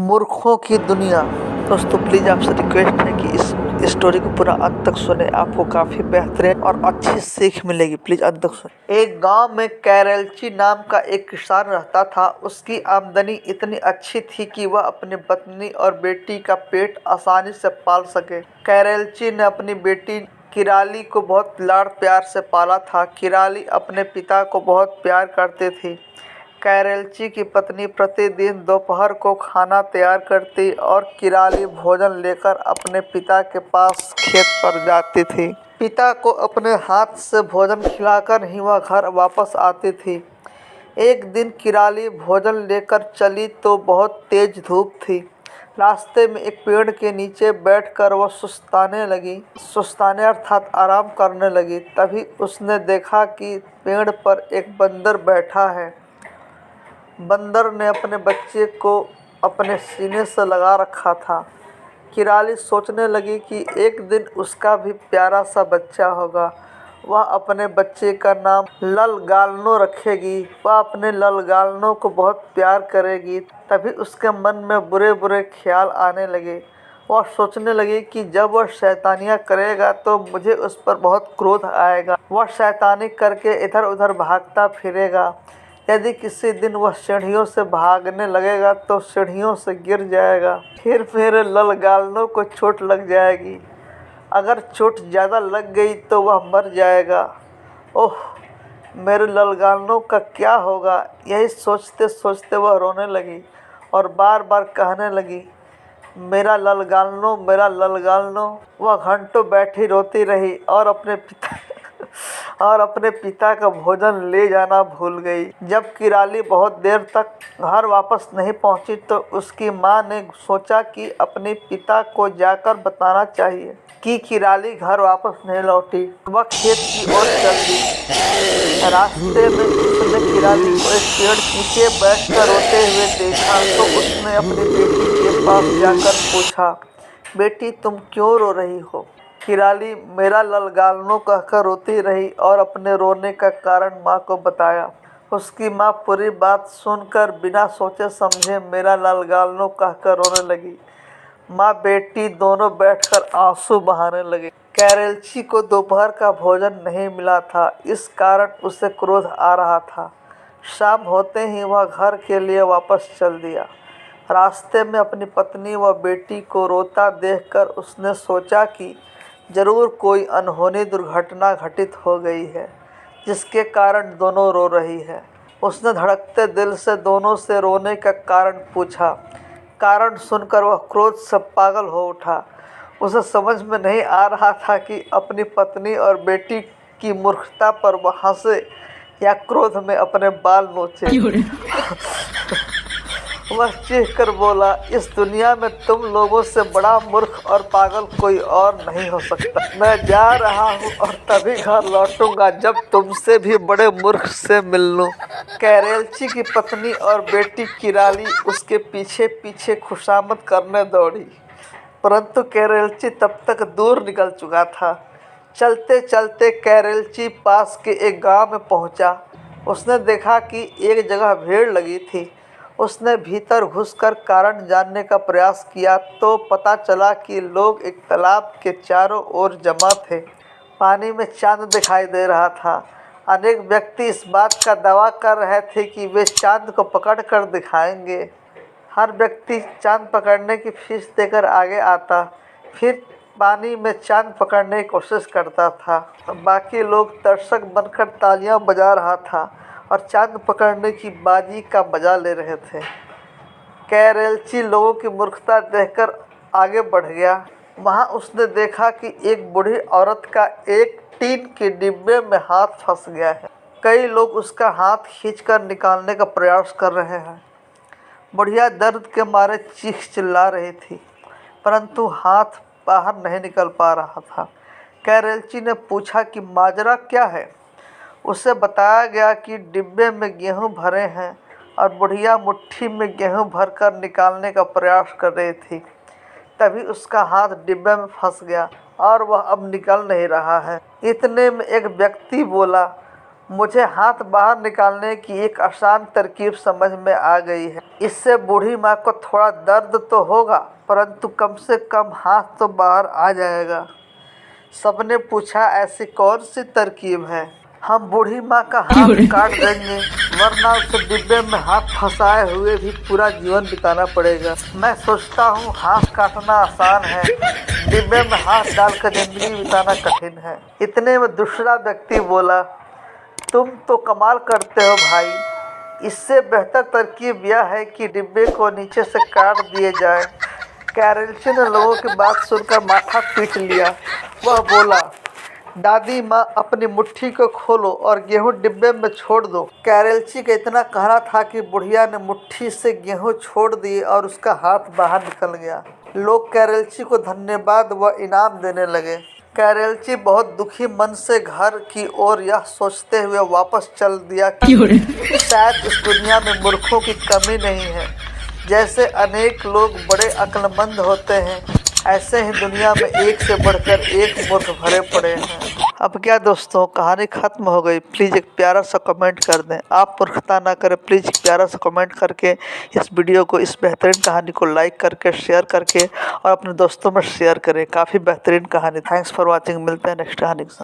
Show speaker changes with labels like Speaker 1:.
Speaker 1: मूर्खों की दुनिया। दोस्तों प्लीज़ आपसे रिक्वेस्ट है कि इस स्टोरी को पूरा अंत तक सुने, आपको काफ़ी बेहतरीन और अच्छी सीख मिलेगी। प्लीज़ अंत तक सुने। एक गांव में कैरेलची नाम का एक किसान रहता था। उसकी आमदनी इतनी अच्छी थी कि वह अपनी पत्नी और बेटी का पेट आसानी से पाल सके। कैरेलची ने अपनी बेटी किराली को बहुत लाड़ प्यार से पाला था। किराली अपने पिता को बहुत प्यार करती थी। कैरेलची की पत्नी प्रतिदिन दोपहर को खाना तैयार करती और किराली भोजन लेकर अपने पिता के पास खेत पर जाती थी। पिता को अपने हाथ से भोजन खिलाकर ही वह घर वापस आती थी। एक दिन किराली भोजन लेकर चली तो बहुत तेज धूप थी। रास्ते में एक पेड़ के नीचे बैठकर वह सुस्ताने अर्थात आराम करने लगी। तभी उसने देखा कि पेड़ पर एक बंदर बैठा है। बंदर ने अपने बच्चे को अपने सीने से लगा रखा था। किराली सोचने लगी कि एक दिन उसका भी प्यारा सा बच्चा होगा। वह अपने बच्चे का नाम ललगालनो रखेगी। वह अपने ललगालनो को बहुत प्यार करेगी। तभी उसके मन में बुरे बुरे ख्याल आने लगे। वह सोचने लगी कि जब वह शैतानियाँ करेगा तो मुझे उस पर बहुत क्रोध आएगा। वह शैतानी करके इधर उधर भागता फिरेगा। यदि किसी दिन वह सीढ़ियों से भागने लगेगा तो सीढ़ियों से गिर जाएगा। फिर मेरे ललगालनों को चोट लग जाएगी। अगर चोट ज़्यादा लग गई तो वह मर जाएगा। ओह, मेरे ललगालनों का क्या होगा। यही सोचते सोचते वह रोने लगी और बार बार कहने लगी, मेरा ललगालनो, मेरा ललगालनो। वह घंटों बैठी रोती रही और अपने पिता का भोजन ले जाना भूल गई। जब किराली बहुत देर तक घर वापस नहीं पहुंची तो उसकी माँ ने सोचा कि अपने पिता को जाकर बताना चाहिए कि किराली घर वापस नहीं लौटी। वह खेत की ओर चल दी। रास्ते में उसने किराली को एक पेड़ नीचे बैठकर रोते हुए देखा तो उसने अपनी बेटी के पास जाकर पूछा, बेटी तुम क्यों रो रही हो। किराली मेरा ललगालनो कहकर रोती रही और अपने रोने का कारण माँ को बताया। उसकी माँ पूरी बात सुनकर बिना सोचे समझे मेरा ललगालनो कहकर रोने लगी। माँ बेटी दोनों बैठकर आंसू बहाने लगे। कैरेलची को दोपहर का भोजन नहीं मिला था, इस कारण उसे क्रोध आ रहा था। शाम होते ही वह घर के लिए वापस चल दिया। रास्ते में अपनी पत्नी व बेटी को रोता देखकर उसने सोचा कि जरूर कोई अनहोनी दुर्घटना घटित हो गई है जिसके कारण दोनों रो रही है। उसने धड़कते दिल से दोनों से रोने का कारण पूछा। कारण सुनकर वह क्रोध से पागल हो उठा। उसे समझ में नहीं आ रहा था कि अपनी पत्नी और बेटी की मूर्खता पर वह हंसे या क्रोध में अपने बाल नोचे। वह चीख कर बोला, इस दुनिया में तुम लोगों से बड़ा मूर्ख और पागल कोई और नहीं हो सकता। मैं जा रहा हूँ और तभी घर लौटूंगा जब तुमसे भी बड़े मूर्ख से मिल लूँ। कैरेलची की पत्नी और बेटी किराली उसके पीछे पीछे खुशामद करने दौड़ी, परंतु कैरेलची तब तक दूर निकल चुका था। चलते चलते कैरेलची पास के एक गांव में पहुंचा। उसने देखा कि एक जगह भीड़ लगी थी। उसने भीतर घुसकर कारण जानने का प्रयास किया तो पता चला कि लोग एक तालाब के चारों ओर जमा थे। पानी में चांद दिखाई दे रहा था। अनेक व्यक्ति इस बात का दावा कर रहे थे कि वे चांद को पकड़ कर दिखाएंगे। हर व्यक्ति चांद पकड़ने की फीस देकर आगे आता, फिर पानी में चांद पकड़ने की कोशिश करता था। बाकी लोग दर्शक बनकर तालियां बजा रहा था और चांद पकड़ने की बाजी का मजा ले रहे थे। कैरेलची लोगों की मूर्खता देखकर आगे बढ़ गया। वहां उसने देखा कि एक बूढ़ी औरत का एक टीन के डिब्बे में हाथ फंस गया है। कई लोग उसका हाथ खींचकर निकालने का प्रयास कर रहे हैं। बुढ़िया दर्द के मारे चीख चिल्ला रही थी, परंतु हाथ बाहर नहीं निकल पा रहा था। कैरेलची ने पूछा कि माजरा क्या है। उसे बताया गया कि डिब्बे में गेहूं भरे हैं और बुढ़िया मुट्ठी में गेहूं भरकर निकालने का प्रयास कर रही थी। तभी उसका हाथ डिब्बे में फंस गया और वह अब निकल नहीं रहा है। इतने में एक व्यक्ति बोला, मुझे हाथ बाहर निकालने की एक आसान तरकीब समझ में आ गई है। इससे बूढ़ी माँ को थोड़ा दर्द तो होगा, परंतु कम से कम हाथ तो बाहर आ जाएगा। सबने पूछा, ऐसी कौन सी तरकीब है? हम बूढ़ी माँ का हाथ काट देंगे, वरना उसे डिब्बे में हाथ फंसाए हुए भी पूरा जीवन बिताना पड़ेगा। मैं सोचता हूँ हाथ काटना आसान है, डिब्बे में हाथ डालकर जिंदगी बिताना कठिन है। इतने में दूसरा व्यक्ति बोला, तुम तो कमाल करते हो भाई। इससे बेहतर तरकीब यह है कि डिब्बे को नीचे से काट दिए जाए। कैरलची ने लोगों की बात सुनकर माथा पीट लिया। वह बोला, दादी माँ, अपनी मुट्ठी को खोलो और गेहूं डिब्बे में छोड़ दो। कैरलची का इतना कहना था कि बुढ़िया ने मुट्ठी से गेहूं छोड़ दिए और उसका हाथ बाहर निकल गया। लोग कैरलची को धन्यवाद व इनाम देने लगे। कैरलची बहुत दुखी मन से घर की ओर यह सोचते हुए वापस चल दिया कि शायद इस दुनिया में मूर्खों की कमी नहीं है। जैसे अनेक लोग बड़े अक्लमंद होते हैं, ऐसे ही दुनिया में एक से बढ़कर एक मूर्ख भरे पड़े हैं। अब क्या दोस्तों, कहानी खत्म हो गई। प्लीज़ एक प्यारा सा कमेंट कर दें। आप मूर्खता ना करें, प्लीज़ एक प्यारा सा कमेंट करके इस वीडियो को, इस बेहतरीन कहानी को लाइक करके, शेयर करके और अपने दोस्तों में शेयर करें। काफ़ी बेहतरीन कहानी। Thanks for watching. मिलते हैं नेक्स्ट कहानी के साथ।